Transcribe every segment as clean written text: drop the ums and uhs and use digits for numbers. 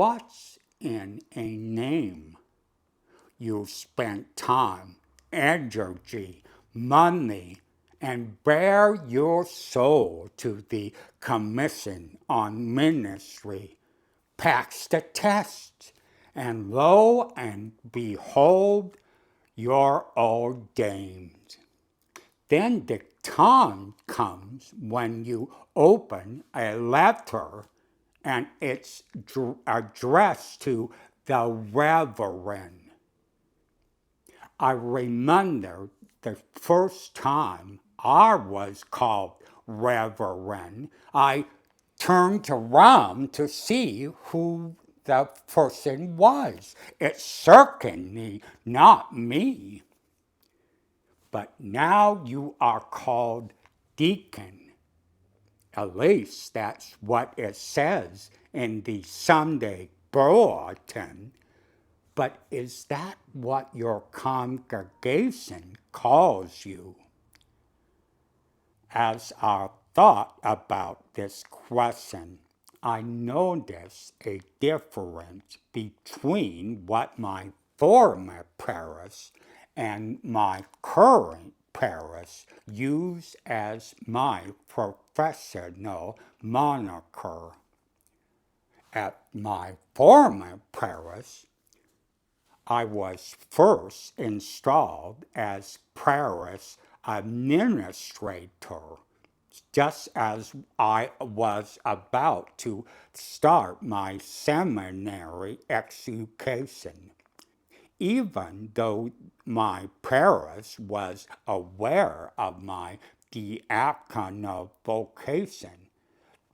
What's in a name? You spent time, energy, money, and bare your soul to the commission on ministry, passed the test, and lo and behold, you're ordained. Then the time comes when you open a letter and it's addressed to the Reverend. I remember the first time I was called Reverend, I turned around to see who the person was. It's certainly not me. But now you are called Deacon. At least that's what it says in the Sunday bulletin. But is that what your congregation calls you? As I thought about this question, I noticed a difference between what my former parish and my current parish use as my professional moniker. At my former parish, I was first installed as parish administrator, just as I was about to start my seminary education. Even though my parish was aware of my diaconal vocation,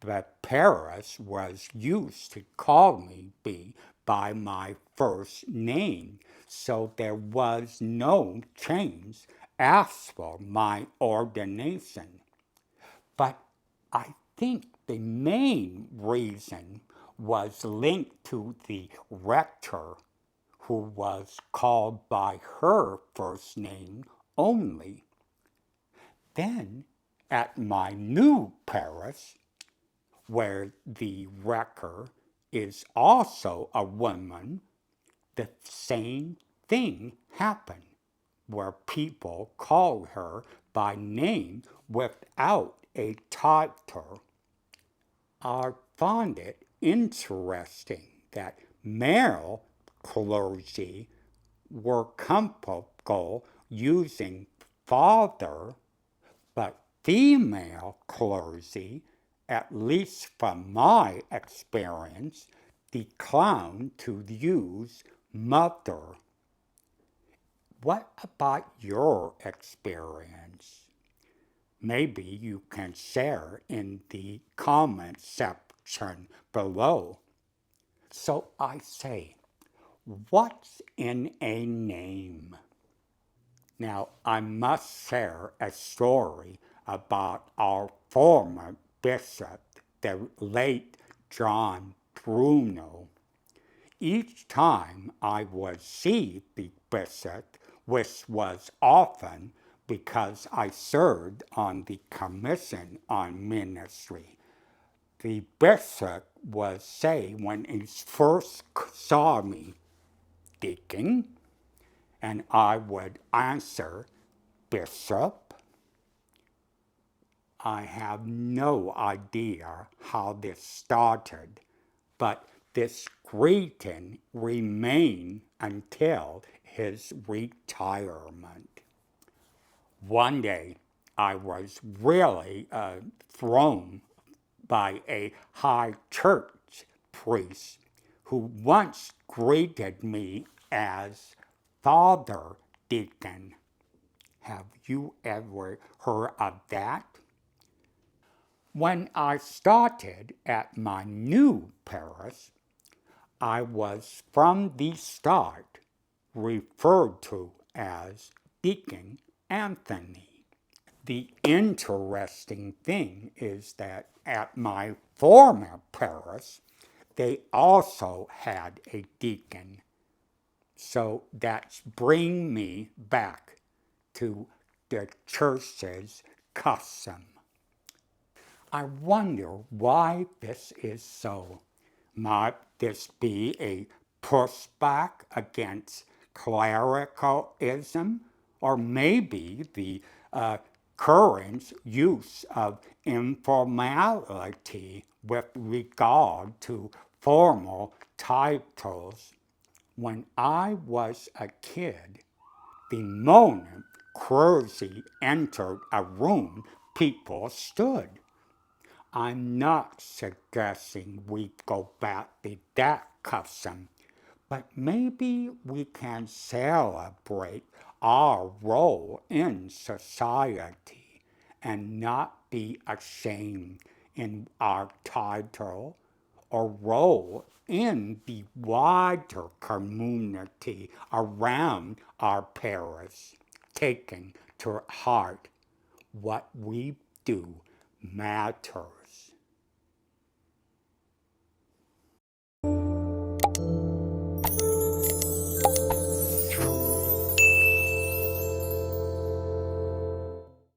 the parish was used to call me by my first name, so there was no change after my ordination. But I think the main reason was linked to the rector, who was called by her first name only. Then, at my new parish, where the wrecker is also a woman, the same thing happened, where people call her by name without a title. I find it interesting that male clergy were comfortable using father, but female clergy, at least from my experience, decline to use mother. What about your experience? Maybe you can share in the comment section below. So I say, what's in a name? Now, I must share a story about our former bishop, the late John Bruno. Each time I would see the bishop, which was often because I served on the Commission on Ministry, the bishop would say when he first saw me, "Deacon," and I would answer, "Bishop." I have no idea how this started, but this greeting remained until his retirement. One day, I was really thrown by a high church priest who once greeted me as Father Deacon. Have you ever heard of that? When I started at my new parish, I was from the start referred to as Deacon Anthony. The interesting thing is that at my former parish, they also had a deacon. So that's bring me back to the church's custom. I wonder why this is so. Might this be a pushback against clericalism, or maybe the current use of informality with regard to formal titles? When I was a kid, the moment Cruzy entered a room, people stood. I'm not suggesting we go back to that custom, but maybe we can celebrate our role in society and not be ashamed in our title or role in the wider community around our parish, taking to heart what we do matters.